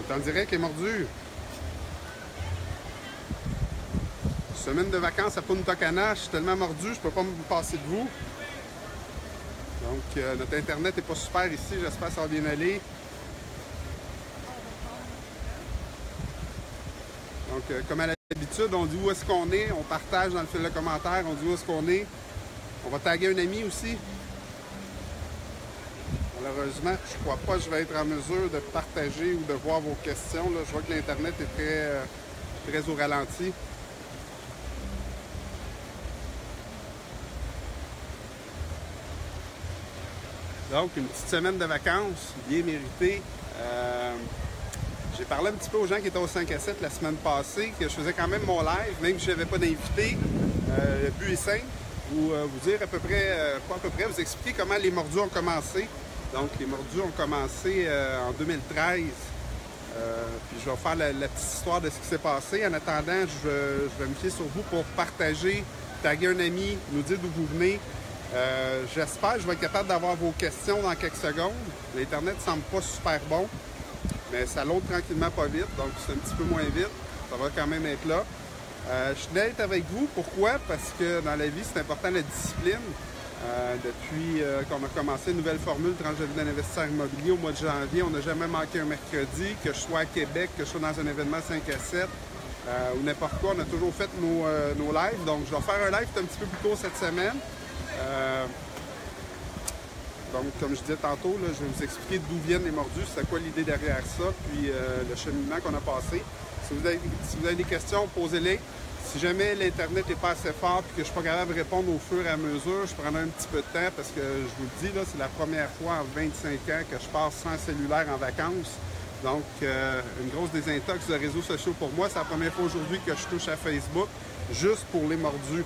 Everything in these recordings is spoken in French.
est en direct et mordu. Semaine de vacances à Punta Cana, je suis tellement mordu, je peux pas me passer de vous. Donc, notre Internet n'est pas super ici, j'espère que ça va bien aller. Donc, comme à l'habitude, on dit où est-ce qu'on est, on partage dans le fil de commentaires, on dit où est-ce qu'on est. On va taguer un ami aussi. Malheureusement, je ne crois pas que je vais être en mesure de partager ou de voir vos questions. Là, je vois que l'Internet est très au ralenti. Donc, une petite semaine de vacances, bien méritée. J'ai parlé un petit peu aux gens qui étaient au 5 à 7 la semaine passée, que je faisais quand même mon live, même si je n'avais pas d'invité. Le but est simple, vous dire à peu près, pas à peu près, vous expliquer comment les mordus ont commencé. Donc, les mordus ont commencé en 2013. Puis je vais faire la petite histoire de ce qui s'est passé. En attendant, je vais me fier sur vous pour partager, taguer un ami, nous dire d'où vous venez. J'espère que je vais être capable d'avoir vos questions dans quelques secondes. L'Internet ne semble pas super bon, mais ça load tranquillement pas vite, donc c'est un petit peu moins vite. Ça va quand même être là. Je suis d'être avec vous. Pourquoi? Parce que dans la vie, c'est important la discipline. Depuis qu'on a commencé une nouvelle formule tranche de vie d'un investisseur immobilier au mois de janvier, on n'a jamais manqué un mercredi, que je sois à Québec, que je sois dans un événement 5 à 7 ou n'importe quoi. On a toujours fait nos lives. Donc, je vais faire un live un petit peu plus tôt cette semaine. Donc, comme je disais tantôt, là, je vais vous expliquer d'où viennent les mordus, c'est quoi l'idée derrière ça, puis le cheminement qu'on a passé. Si vous avez des questions, posez-les. Si jamais l'Internet n'est pas assez fort et que je ne suis pas capable de répondre au fur et à mesure, je prendrai un petit peu de temps parce que je vous le dis, là, c'est la première fois en 25 ans que je passe sans cellulaire en vacances. Donc, une grosse désintox de réseaux sociaux pour moi. C'est la première fois aujourd'hui que je touche à Facebook, juste pour les mordus.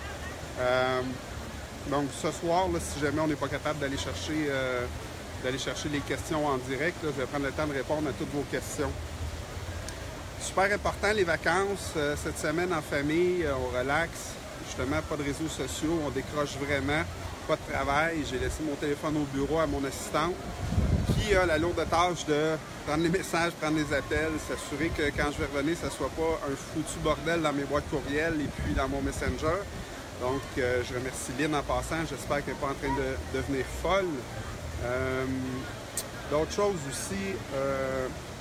Donc, ce soir, là, si jamais on n'est pas capable d'aller chercher les questions en direct, là, je vais prendre le temps de répondre à toutes vos questions. Super important, les vacances. Cette semaine en famille, on relaxe. Justement, pas de réseaux sociaux, on décroche vraiment. Pas de travail. J'ai laissé mon téléphone au bureau à mon assistante qui a la lourde tâche de prendre les messages, prendre les appels, s'assurer que quand je vais revenir, ça ne soit pas un foutu bordel dans mes boîtes courriel et puis dans mon Messenger. Donc, je remercie Lynn en passant. J'espère qu'elle n'est pas en train de devenir folle. D'autres choses aussi,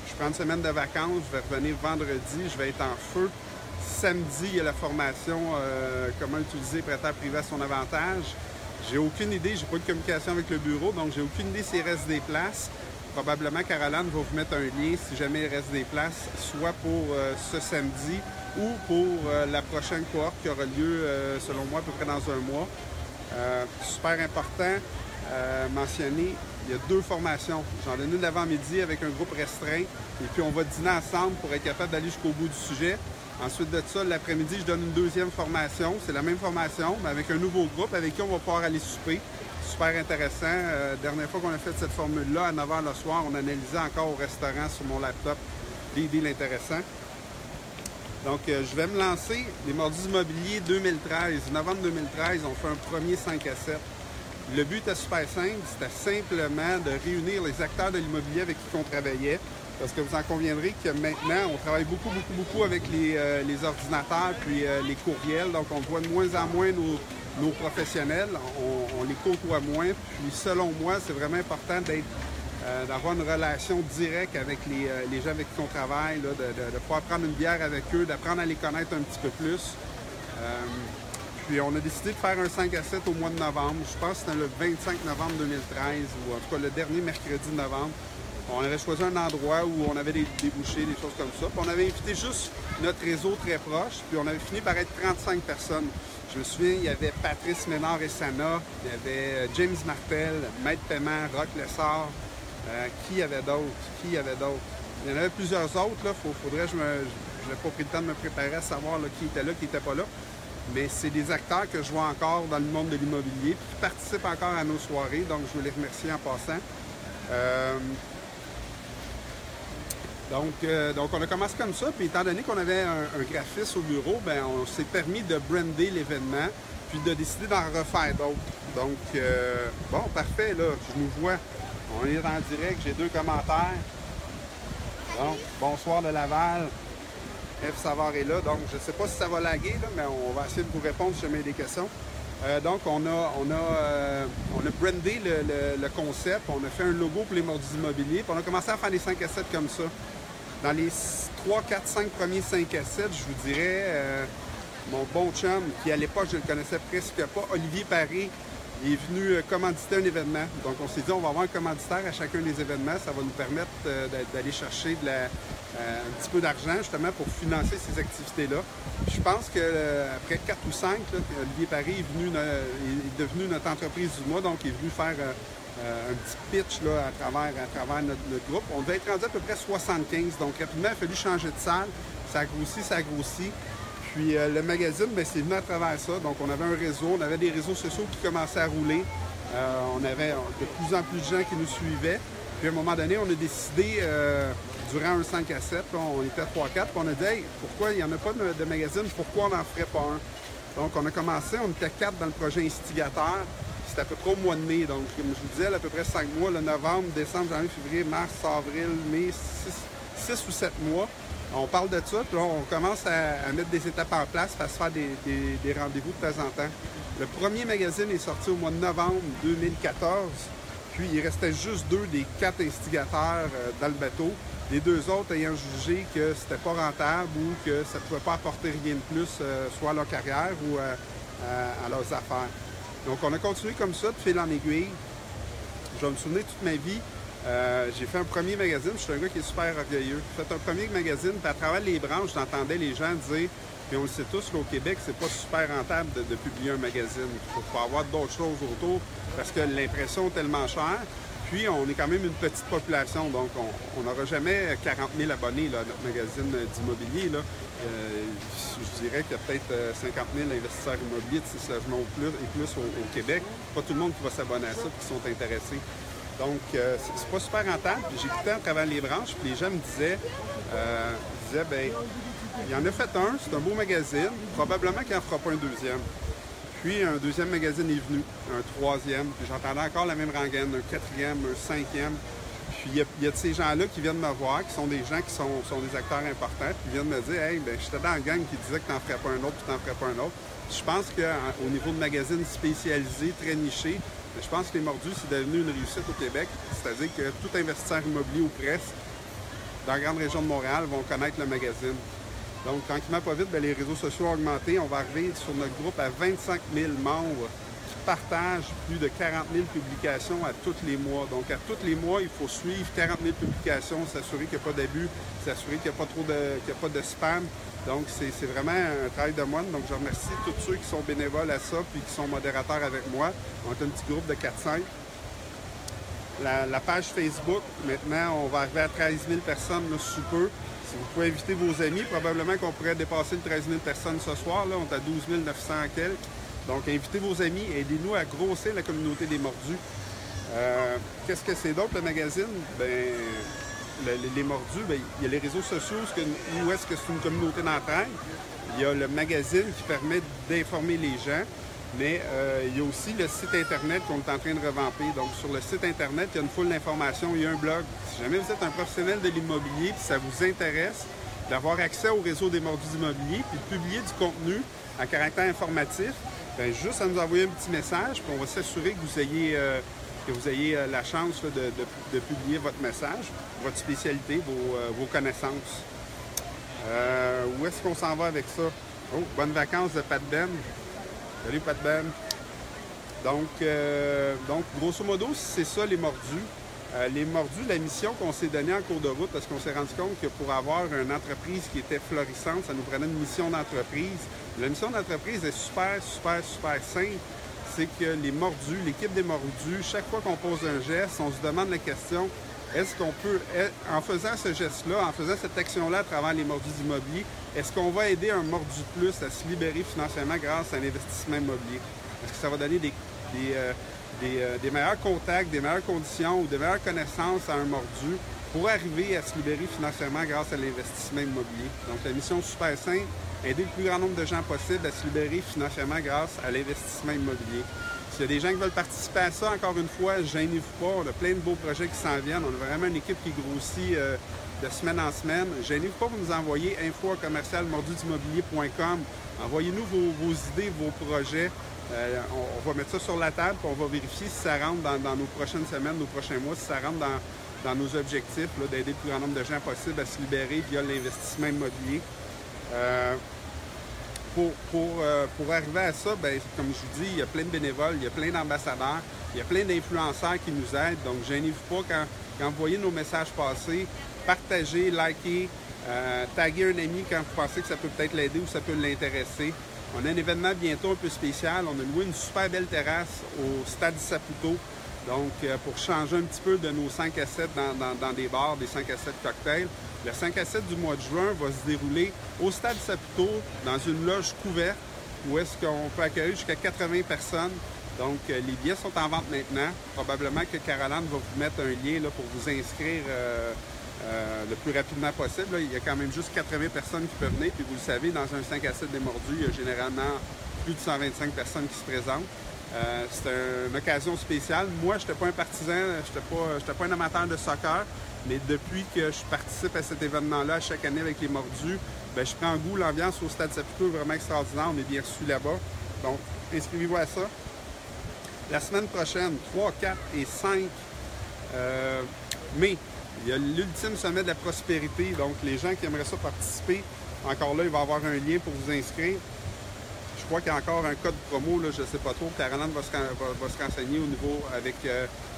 je prends une semaine de vacances. Je vais revenir vendredi. Je vais être en feu. Samedi, il y a la formation comment utiliser prêteur privé à son avantage. J'ai aucune idée. J'ai pas de communication avec le bureau. Donc, j'ai aucune idée s'il reste des places. Probablement, Caroline va vous mettre un lien si jamais il reste des places, soit pour ce samedi ou pour la prochaine cohorte qui aura lieu, selon moi, à peu près dans un mois. Super important, mentionner, il y a 2 formations. J'en donne une l'avant-midi avec un groupe restreint et puis on va dîner ensemble pour être capable d'aller jusqu'au bout du sujet. Ensuite de ça, l'après-midi, je donne une 2e formation. C'est la même formation, mais avec un nouveau groupe avec qui on va pouvoir aller souper. Super intéressant. Dernière fois qu'on a fait cette formule-là, à 9h le soir, on analysait encore au restaurant sur mon laptop des deals intéressants. Donc, je vais me lancer. Les mordus immobiliers 2013. Novembre 2013, on fait un premier 5 à 7. Le but était super simple. C'était simplement de réunir les acteurs de l'immobilier avec qui on travaillait. Parce que vous en conviendrez que maintenant, on travaille beaucoup avec les ordinateurs puis les courriels. Donc, on voit de moins en moins nos professionnels. On les côtoie moins. Puis, selon moi, c'est vraiment important d'avoir une relation directe avec les gens avec qui on travaille, là, de pouvoir prendre une bière avec eux, d'apprendre à les connaître un petit peu plus. Puis on a décidé de faire un 5 à 7 au mois de novembre. Je pense que c'était le 25 novembre 2013, ou en tout cas le dernier mercredi de novembre. On avait choisi un endroit où on avait des débouchés, des choses comme ça. Puis on avait invité juste notre réseau très proche, puis on avait fini par être 35 personnes. Je me souviens, il y avait Patrice Ménard et Sana, il y avait James Martel, Maître Paiement, Roch Lessard. Qui y avait d'autres? Il y en avait plusieurs autres. Là. Faudrait je n'ai pas pris le temps de me préparer à savoir là, qui était là, qui n'était pas là. Mais c'est des acteurs que je vois encore dans le monde de l'immobilier, qui participent encore à nos soirées. Donc, je veux les remercier en passant. Donc, on a commencé comme ça. Puis, étant donné qu'on avait un graphiste au bureau, ben, on s'est permis de brander l'événement, puis de décider d'en refaire d'autres. Donc, bon, parfait, là, je nous vois. On est en direct, j'ai 2 commentaires. Donc, bonsoir de Laval. F. Savard est là. Donc, je ne sais pas si ça va laguer, là, mais on va essayer de vous répondre si jamais des questions. Donc, on a brandé le concept. On a fait un logo pour les mordus immobiliers. Puis on a commencé à faire des 5 à 7 comme ça. Dans les 3, 4, 5 premiers 5 à 7, je vous dirais, mon bon chum, qui à l'époque, je ne le connaissais presque pas, Olivier Paré, il est venu commanditer un événement. Donc, on s'est dit, on va avoir un commanditaire à chacun des événements. Ça va nous permettre d'aller chercher un petit peu d'argent, justement, pour financer ces activités-là. Puis je pense qu'après 4 ou 5, là, Olivier Paré est devenu notre entreprise du mois. Donc, il est venu faire un petit pitch là, à travers notre groupe. On devait être rendu à peu près 75. Donc, rapidement, il a fallu changer de salle. Ça a grossi. Puis le magazine, c'est venu à travers ça. Donc, on avait un réseau, on avait des réseaux sociaux qui commençaient à rouler. On avait de plus en plus de gens qui nous suivaient. Puis à un moment donné, on a décidé, durant un 5 à 7, on était 3-4, puis on a dit, hey, pourquoi il n'y en a pas de magazine, pourquoi on n'en ferait pas un? Donc, on a commencé, on était 4 dans le projet Instigateur. C'était à peu près au mois de mai. Donc, comme je vous disais, à peu près 5 mois, le novembre, décembre, janvier, février, mars, avril, mai, 6 ou 7 mois. On parle de ça, puis là, on commence à mettre des étapes en place, à se faire des rendez-vous de temps en temps. Le premier magazine est sorti au mois de novembre 2014, puis il restait juste 2 des 4 instigateurs dans le bateau, les 2 autres ayant jugé que c'était pas rentable ou que ça ne pouvait pas apporter rien de plus, soit à leur carrière ou à leurs affaires. Donc, on a continué comme ça, de fil en aiguille. Je vais me souvenir toute ma vie. J'ai fait un premier magazine, je suis un gars qui est super orgueilleux. J'ai fait un premier magazine, puis à travers les branches, j'entendais les gens dire, puis on le sait tous, qu'au Québec, c'est pas super rentable de publier un magazine. Il faut avoir d'autres choses autour parce que l'impression est tellement chère. Puis on est quand même une petite population, donc on n'aura jamais 40 000 abonnés là, à notre magazine d'immobilier. Je dirais qu'il y a peut-être 50 000 investisseurs immobiliers de 6 logements et plus au Québec. Pas tout le monde qui va s'abonner à ça et qui sont intéressés. Donc, c'est pas super rentable. J'écoutais à travers les branches, puis les gens me disaient, ben, il en a fait un, c'est un beau magazine, probablement qu'il n'en fera pas un deuxième. Puis, un deuxième magazine est venu, un troisième, puis j'entendais encore la même rengaine, un quatrième, un cinquième. Puis, il y a de ces gens-là qui viennent me voir, qui sont des gens qui sont des acteurs importants, puis viennent me dire, hey, ben, j'étais dans la gang qui disait que tu n'en ferais pas un autre, puis tu n'en ferais pas un autre. Je pense qu'au niveau de magazines spécialisés, très nichés, je pense que les mordus, c'est devenu une réussite au Québec. C'est-à-dire que tout investisseur immobilier ou presque, dans la grande région de Montréal, vont connaître le magazine. Donc, tranquillement, pas vite, les réseaux sociaux ont augmenté. On va arriver sur notre groupe à 25 000 membres qui partagent plus de 40 000 publications à tous les mois. Donc, à tous les mois, il faut suivre 40 000 publications, s'assurer qu'il n'y a pas d'abus, s'assurer qu'il n'y a pas de spam. Donc, c'est vraiment un travail de moine. Donc, je remercie tous ceux qui sont bénévoles à ça puis qui sont modérateurs avec moi. On est un petit groupe de 4-5. La page Facebook, maintenant, on va arriver à 13 000 personnes là, sous peu. Si vous pouvez inviter vos amis, probablement qu'on pourrait dépasser le 13 000 personnes ce soir. Là, on est à 12 900 quelques. Donc, invitez vos amis, aidez-nous à grossir la communauté des mordus. Qu'est-ce que c'est d'autre, le magazine? Les mordus, il y a les réseaux sociaux, où est-ce que c'est une communauté d'entraide. Il y a le magazine qui permet d'informer les gens, mais il y a aussi le site Internet qu'on est en train de revamper. Donc, sur le site Internet, il y a une foule d'informations, il y a un blog. Si jamais vous êtes un professionnel de l'immobilier et ça vous intéresse d'avoir accès au réseau des mordus immobiliers puis de publier du contenu à caractère informatif, juste à nous envoyer un petit message, puis on va s'assurer que vous ayez la chance là, de publier votre message, votre spécialité, vos connaissances. Où est-ce qu'on s'en va avec ça? Oh, bonnes vacances de Pat Ben. Salut Pat Ben. Donc, grosso modo, c'est ça les mordus. Les mordus, la mission qu'on s'est donnée en cours de route, parce qu'on s'est rendu compte que pour avoir une entreprise qui était florissante, ça nous prenait une mission d'entreprise. La mission d'entreprise est super simple. C'est que les mordus, l'équipe des mordus, chaque fois qu'on pose un geste, on se demande la question, est-ce qu'on peut, en faisant ce geste-là, en faisant cette action-là à travers les mordus immobiliers, est-ce qu'on va aider un mordu de plus à se libérer financièrement grâce à l'investissement immobilier? Est-ce que ça va donner des meilleurs contacts, des meilleures conditions ou des meilleures connaissances à un mordu pour arriver à se libérer financièrement grâce à l'investissement immobilier? Donc, la mission est super simple, aider le plus grand nombre de gens possible à se libérer financièrement grâce à l'investissement immobilier. S'il y a des gens qui veulent participer à ça, encore une fois, gênez-vous pas. On a plein de beaux projets qui s'en viennent. On a vraiment une équipe qui grossit de semaine en semaine. Gênez-vous pas pour nous envoyer info@commercialmordudimmobilier.com. Envoyez-nous vos idées, vos projets. On va mettre ça sur la table, puis on va vérifier si ça rentre dans nos prochaines semaines, nos prochains mois, si ça rentre dans nos objectifs d'aider le plus grand nombre de gens possible à se libérer via l'investissement immobilier. Pour arriver à ça, bien, comme je vous dis, il y a plein de bénévoles, il y a plein d'ambassadeurs, il y a plein d'influenceurs qui nous aident. Donc, gênez-vous pas quand vous voyez nos messages passer, partagez, likez, taguez un ami quand vous pensez que ça peut peut-être l'aider ou ça peut l'intéresser. On a un événement bientôt un peu spécial. On a loué une super belle terrasse au Stade Saputo. Donc, pour changer un petit peu de nos 5 à 7 dans des bars, des 5 à 7 cocktails. Le 5 à 7 du mois de juin va se dérouler au Stade Saputo, dans une loge couverte, où est-ce qu'on peut accueillir jusqu'à 80 personnes. Donc, les billets sont en vente maintenant. Probablement que Caroline va vous mettre un lien là, pour vous inscrire le plus rapidement possible. Là. Il y a quand même juste 80 personnes qui peuvent venir. Puis vous le savez, dans un 5 à 7 des mordus, il y a généralement plus de 125 personnes qui se présentent. C'est une occasion spéciale. Moi, je n'étais pas un partisan, je n'étais pas un amateur de soccer, mais depuis que je participe à cet événement-là chaque année avec les mordus, bien, je prends goût. L'ambiance au Stade Saputo est vraiment extraordinaire. On est bien reçus là-bas. Donc, inscrivez-vous à ça. La semaine prochaine, 3, 4 et 5 mai, il y a l'ultime sommet de la prospérité. Donc, les gens qui aimeraient ça participer, encore là, il va y avoir un lien pour vous inscrire. Je crois qu'il y a encore un code promo, là, je ne sais pas trop. Caroline va se renseigner au niveau avec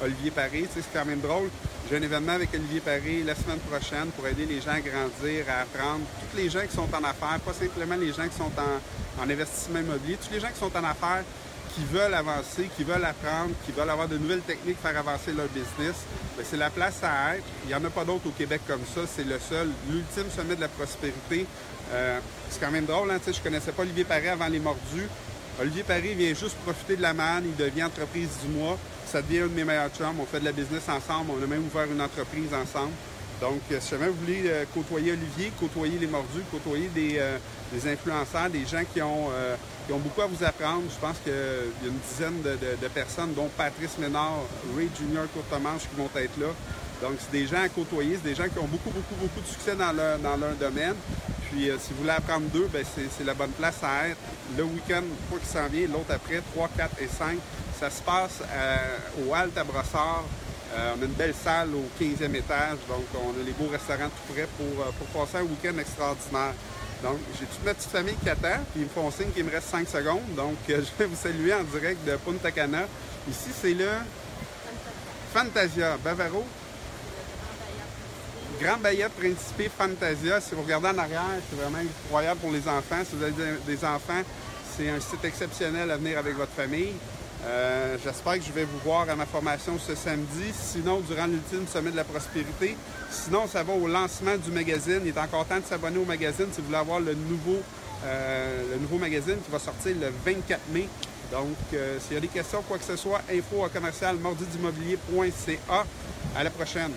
Olivier Paré. Tu sais, c'est quand même drôle. J'ai un événement avec Olivier Paré la semaine prochaine pour aider les gens à grandir, à apprendre. Tous les gens qui sont en affaires, pas simplement les gens qui sont en investissement immobilier, tous les gens qui sont en affaires, qui veulent avancer, qui veulent apprendre, qui veulent avoir de nouvelles techniques pour faire avancer leur business, bien, c'est la place à être. Il n'y en a pas d'autres au Québec comme ça. C'est le seul, l'ultime sommet de la prospérité. C'est quand même drôle, hein? Je ne connaissais pas Olivier Paré avant les mordus. Olivier Paré vient juste profiter de la manne, il devient entreprise du mois. Ça devient un de mes meilleurs chums. On fait de la business ensemble. On a même ouvert une entreprise ensemble. Donc, si jamais vous voulez côtoyer Olivier, côtoyer les mordus, côtoyer des influenceurs, des gens qui ont beaucoup à vous apprendre, je pense qu'il y a une dizaine de personnes, dont Patrice Ménard, Ray Junior Courtemanche, qui vont être là. Donc, c'est des gens à côtoyer, c'est des gens qui ont beaucoup de succès dans leur domaine. Puis, si vous voulez apprendre d'eux, bien, c'est la bonne place à être. Le week-end, quoi qu'il s'en vient, l'autre après, 3, 4 et 5, ça se passe au Halte à Brossard. On a une belle salle au 15e étage, donc on a les beaux restaurants tout prêts pour passer un week-end extraordinaire. Donc, j'ai toute ma petite famille qui attend, puis ils me font signe qu'il me reste 5 secondes. Donc, je vais vous saluer en direct de Punta Cana. Ici, c'est le Fantasia Bavaro. Grand Bahia Principe Fantasia. Si vous regardez en arrière, c'est vraiment incroyable pour les enfants. Si vous avez des enfants, c'est un site exceptionnel à venir avec votre famille. J'espère que je vais vous voir à ma formation ce samedi. Sinon, durant l'ultime sommet de la prospérité. Sinon, ça va au lancement du magazine. Il est encore temps de s'abonner au magazine si vous voulez avoir le nouveau magazine qui va sortir le 24 mai. Donc, s'il y a des questions, quoi que ce soit, info@commercialmordudimmobilier.ca. À la prochaine.